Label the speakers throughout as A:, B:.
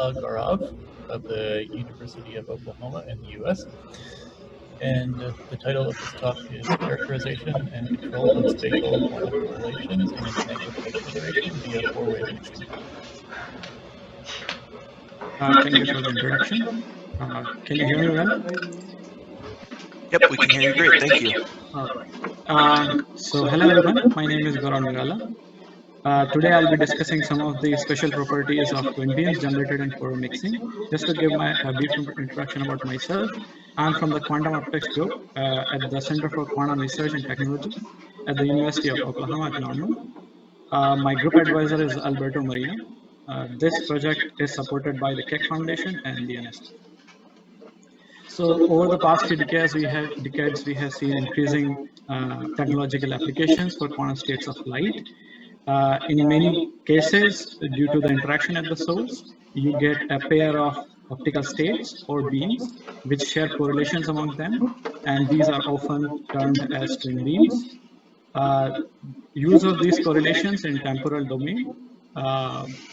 A: Gunala Gaurav of the University of Oklahoma in the US. And the title of this talk is Characterization and Control of Spatial Quantum Correlations in Entangled Type Generation via Four-Way Mixing.
B: Thank you for the introduction. Can you hear me well?
C: Yep, we can hear you great. Thank you.
B: All right. So hello everyone. My name is Gaurav Nirala. Today I'll be discussing some of the special properties of twin beams generated in Fourier mixing. Just to give my brief introduction about myself, I'm from the Quantum Optics group at the Center for Quantum Research and Technology at the University of Oklahoma at Norman. My group advisor is Alberto Marino. This project is supported by the Keck Foundation and the NSF. So over the past few decades, we have seen increasing technological applications for quantum states of light. In many cases, due to the interaction at the source, you get a pair of optical states or beams which share correlations among them, and these are often termed as twin beams. Use of these correlations in temporal domain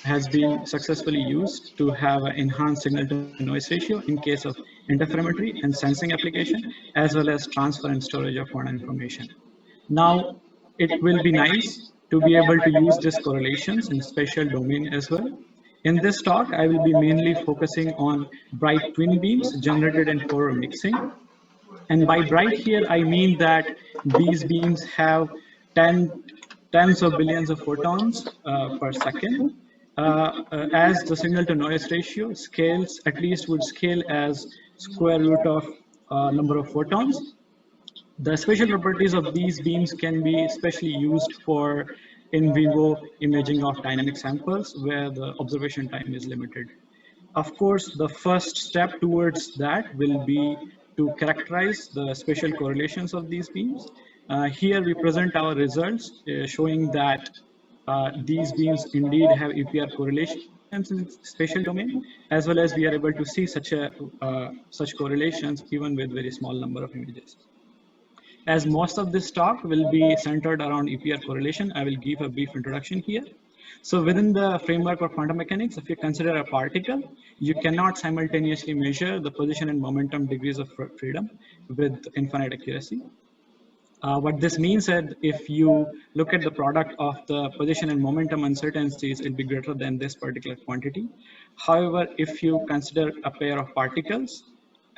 B: has been successfully used to have an enhanced signal to noise ratio in case of interferometry and sensing application, as well as transfer and storage of quantum information. Now, it will be nice to be able to use these correlations in spatial domain as well. In this talk, I will be mainly focusing on bright twin beams generated in Fourier mixing. And by bright here, I mean that these beams have tens of billions of photons per second. As the signal to noise ratio scales, at least would scale as square root of number of photons. The spatial properties of these beams can be especially used for in vivo imaging of dynamic samples where the observation time is limited. Of course, the first step towards that will be to characterize the spatial correlations of these beams. Here we present our results showing that these beams indeed have EPR correlations in spatial domain, as well as we are able to see such correlations even with very small number of images. As most of this talk will be centered around EPR correlation, I will give a brief introduction here. So within the framework of quantum mechanics, if you consider a particle, you cannot simultaneously measure the position and momentum degrees of freedom with infinite accuracy. What this means is if you look at the product of the position and momentum uncertainties, it'll be greater than this particular quantity. However, if you consider a pair of particles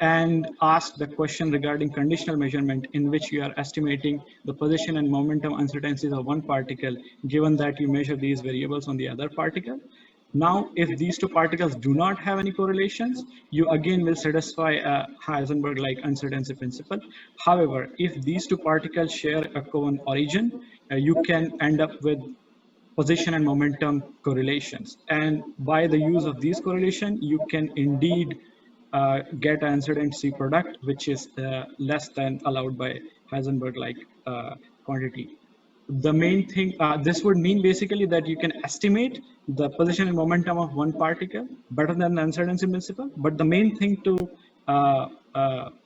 B: and ask the question regarding conditional measurement in which you are estimating the position and momentum uncertainties of one particle, given that you measure these variables on the other particle. Now, if these two particles do not have any correlations, you again will satisfy a Heisenberg-like uncertainty principle. However, if these two particles share a common origin, you can end up with position and momentum correlations. And by the use of these correlation, you can indeed get an uncertainty product, which is less than allowed by Heisenberg-like quantity. The main thing, this would mean basically that you can estimate the position and momentum of one particle better than the uncertainty principle. But the main thing to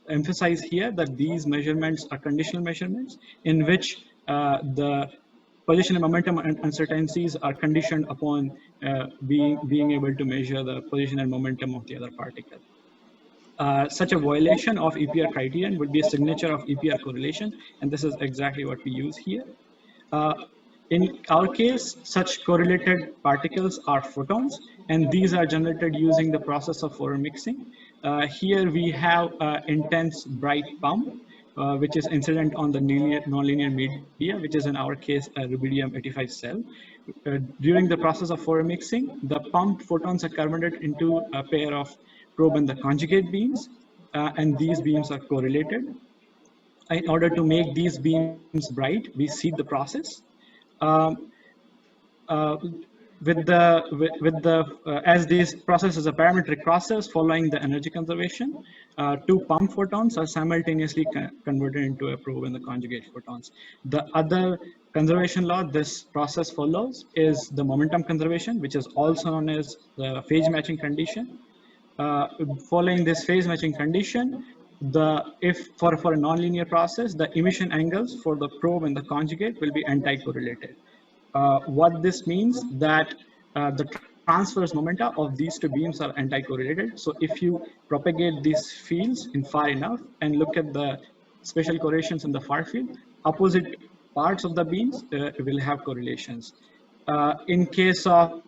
B: emphasize here that these measurements are conditional measurements in which the position and momentum uncertainties are conditioned upon being able to measure the position and momentum of the other particle. Such a violation of EPR criterion would be a signature of EPR correlation, and this is exactly what we use here. In our case, such correlated particles are photons, and these are generated using the process of Fourier mixing. Here we have intense bright pump, which is incident on the nonlinear media, which is in our case a rubidium-85 cell. During the process of Fourier mixing, the pumped photons are converted into a pair of probe and the conjugate beams, and these beams are correlated. In order to make these beams bright, we seed the process. As this process is a parametric process following the energy conservation, two pump photons are simultaneously converted into a probe and the conjugate photons. The other conservation law this process follows is the momentum conservation, which is also known as the phase matching condition. Following this phase matching condition, if for a nonlinear process, the emission angles for the probe and the conjugate will be anti-correlated. What this means that the transverse momenta of these two beams are anti-correlated. So if you propagate these fields in far enough and look at the spatial correlations in the far field, opposite parts of the beams will have correlations. In case of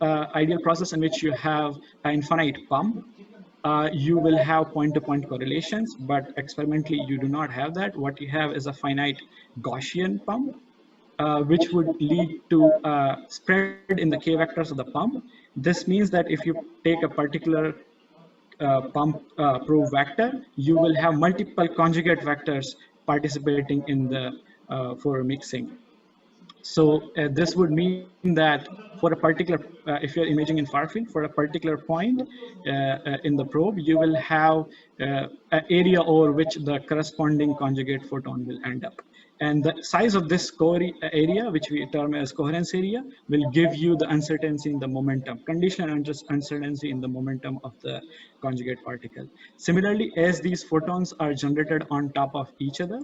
B: ideal process in which you have an infinite pump, you will have point-to-point correlations, but experimentally you do not have that. What you have is a finite Gaussian pump, which would lead to spread in the k vectors of the pump. This means that if you take a particular pump probe vector, you will have multiple conjugate vectors participating in the for mixing. So this would mean that for a particular, if you're imaging in far field, for a particular point in the probe, you will have an area over which the corresponding conjugate photon will end up. And the size of this area, which we term as coherence area, will give you the uncertainty in the momentum, conditional uncertainty in the momentum of the conjugate particle. Similarly, as these photons are generated on top of each other,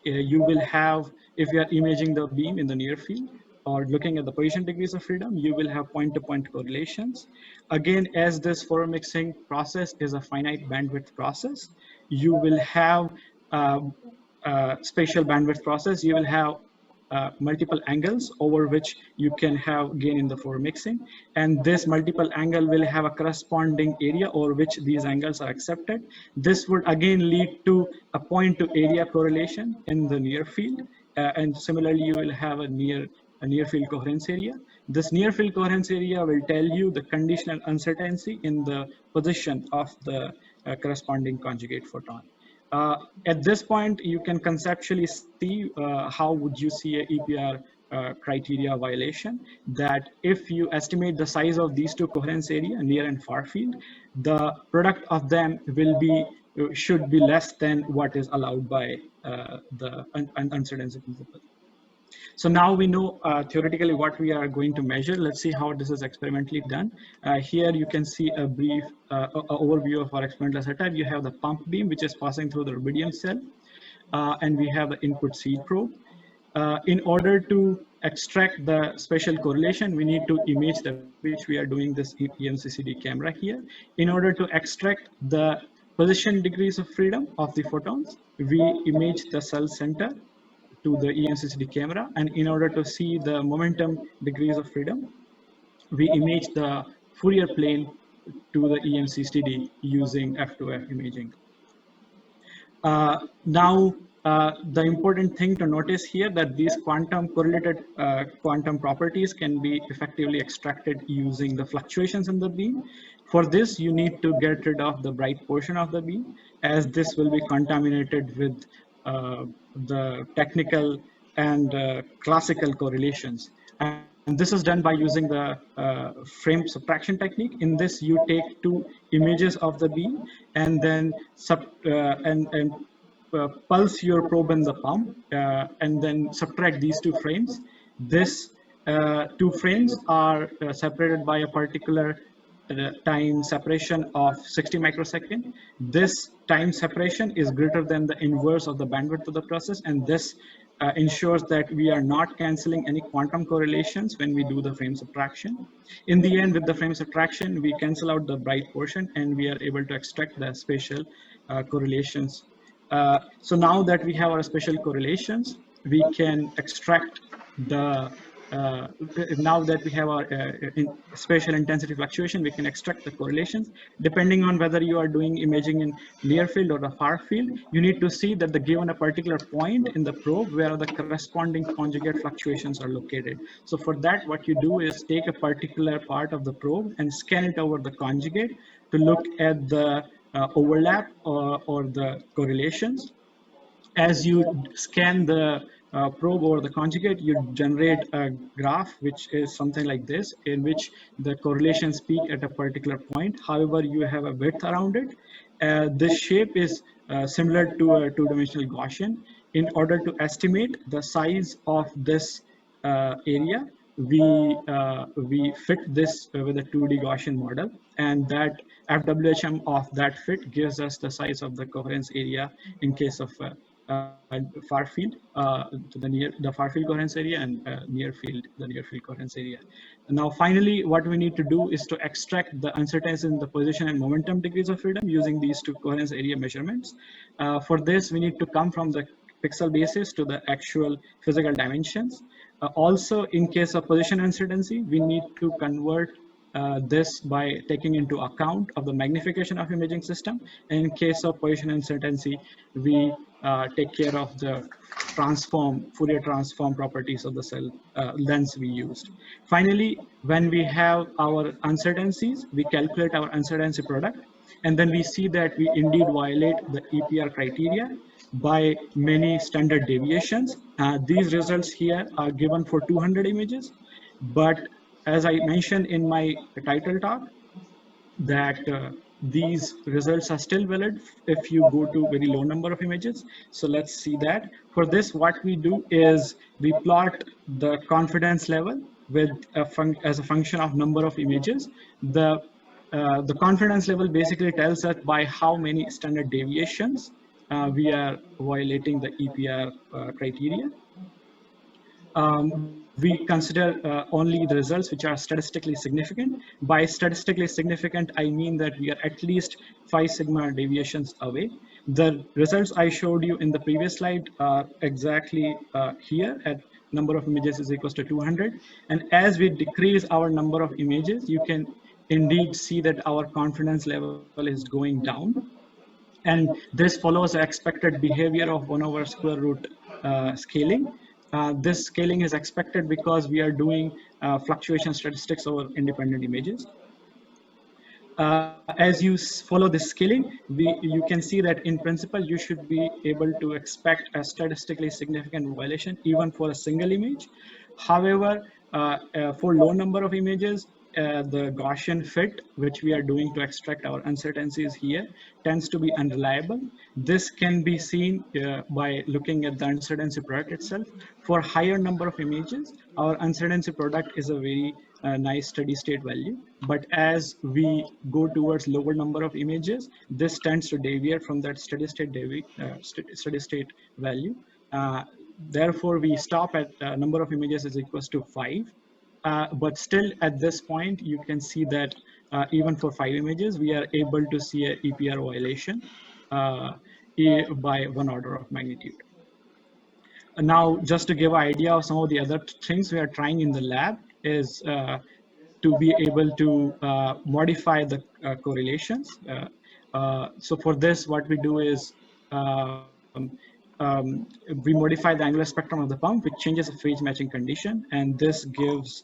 B: you will have, if you are imaging the beam in the near field or looking at the position degrees of freedom, you will have point-to-point correlations. Again, as this Fourier mixing process is a finite bandwidth process, you will have spatial bandwidth process. You will have multiple angles over which you can have gain in the Fourier mixing, and this multiple angle will have a corresponding area over which these angles are accepted. This would again lead to a point to area correlation in the near field, and similarly you will have a near field coherence area. This near field coherence area will tell you the conditional uncertainty in the position of the corresponding conjugate photon. At this point, you can conceptually see how would you see a EPR criteria violation, that if you estimate the size of these two coherence area, near and far field, the product of them will be should be less than what is allowed by the uncertainty principle. So now we know theoretically what we are going to measure. Let's see how this is experimentally done. Here you can see a brief overview of our experimental setup. You have the pump beam, which is passing through the rubidium cell, and we have the input seed probe. In order to extract the spatial correlation, we need to image the, which we are doing this EMCCD camera here. In order to extract the position degrees of freedom of the photons, we image the cell center to the EMCCD camera, and in order to see the momentum degrees of freedom, we image the Fourier plane to the EMCCD using F2F imaging. Now, the important thing to notice here that these quantum correlated quantum properties can be effectively extracted using the fluctuations in the beam. For this, you need to get rid of the bright portion of the beam, as this will be contaminated with the technical and classical correlations. And this is done by using the frame subtraction technique. In this, you take two images of the beam and then pulse your probe in the pump and then subtract these two frames. This two frames are separated by a particular time separation of 60 microsecond. This time separation is greater than the inverse of the bandwidth of the process, and this ensures that we are not canceling any quantum correlations when we do the frame subtraction. In the end, with the frame subtraction, we cancel out the bright portion and we are able to extract the spatial correlations. So now that we have our spatial correlations, we can extract the now that we have our spatial intensity fluctuation, we can extract the correlations. Depending on whether you are doing imaging in near field or the far field, you need to see that the given a particular point in the probe where the corresponding conjugate fluctuations are located. So for that, what you do is take a particular part of the probe and scan it over the conjugate to look at the overlap or the correlations. As you scan the probe over the conjugate, you generate a graph which is something like this, in which the correlations peak at a particular point. However, you have a width around it. This shape is similar to a two-dimensional Gaussian. In order to estimate the size of this area, we fit this with a 2D Gaussian model, and that FWHM of that fit gives us the size of the coherence area in case of far field, the far field coherence area, and near field, the near field coherence area. Now, finally, what we need to do is to extract the uncertainty in the position and momentum degrees of freedom using these two coherence area measurements. For this, we need to come from the pixel basis to the actual physical dimensions. Also, in case of position uncertainty, we need to convert this by taking into account of the magnification of imaging system. And in case of position uncertainty, we take care of the Fourier transform properties of the cell lens we used. Finally, when we have our uncertainties, we calculate our uncertainty product, and then we see that we indeed violate the EPR criteria by many standard deviations. These results here are given for 200 images, but as I mentioned in my title talk, that these results are still valid if you go to very low number of images. So let's see that. For this, what we do is we plot the confidence level with as a function of number of images. The confidence level basically tells us by how many standard deviations we are violating the EPR criteria. We consider only the results which are statistically significant. By statistically significant, I mean that we are at least 5 sigma deviations away. The results I showed you in the previous slide are exactly here at number of images is equals to 200. And as we decrease our number of images, you can indeed see that our confidence level is going down. And this follows the expected behavior of 1 over square root scaling. This scaling is expected because we are doing fluctuation statistics over independent images. As you follow this scaling, you can see that in principle, you should be able to expect a statistically significant violation even for a single image. However, for low number of images, the Gaussian fit, which we are doing to extract our uncertainties here, tends to be unreliable. This can be seen by looking at the uncertainty product itself. For higher number of images, our uncertainty product is a very nice steady state value. But as we go towards lower number of images, this tends to deviate from that steady state value. Therefore, we stop at number of images is equals to 5. But still at this point, you can see that even for 5 images, we are able to see a EPR violation by 1 order of magnitude. Now, just to give an idea of some of the other things we are trying in the lab is to be able to modify the correlations. So for this, what we do is we modify the angular spectrum of the pump, which changes the phase matching condition. And this gives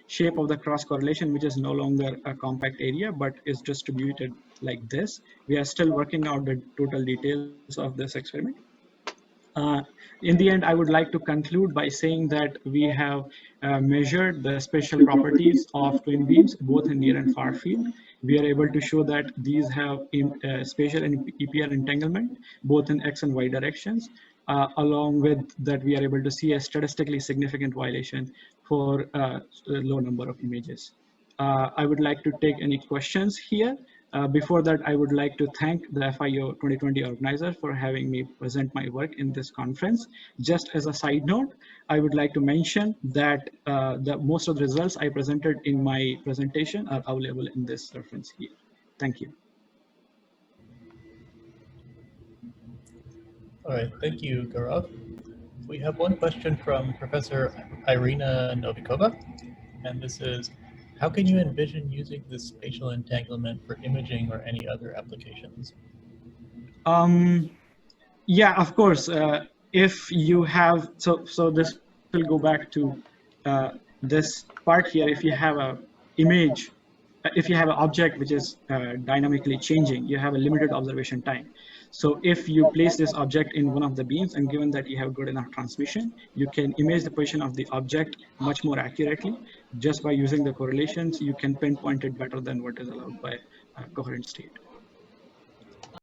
B: shape of the cross correlation, which is no longer a compact area, but is distributed like this. We are still working out the total details of this experiment. In the end, I would like to conclude by saying that we have measured the spatial properties of twin beams, both in near and far field. We are able to show that these have spatial and EPR entanglement, both in X and Y directions. Along with that, we are able to see a statistically significant violation for a low number of images. I would like to take any questions here. Before that, I would like to thank the FIO 2020 organizer for having me present my work in this conference. Just as a side note, I would like to mention that most of the results I presented in my presentation are available in this reference here. Thank you.
A: All right, thank you, Gaurav. We have one question from Professor Irina Novikova, and this is, how can you envision using this spatial entanglement for imaging or any other applications?
B: Yeah, of course. If you have, so this will go back to this part here. If you have an image, if you have an object which is dynamically changing, you have a limited observation time. So if you place this object in one of the beams, and given that you have good enough transmission, you can image the position of the object much more accurately. Just by using the correlations, you can pinpoint it better than what is allowed by coherent state.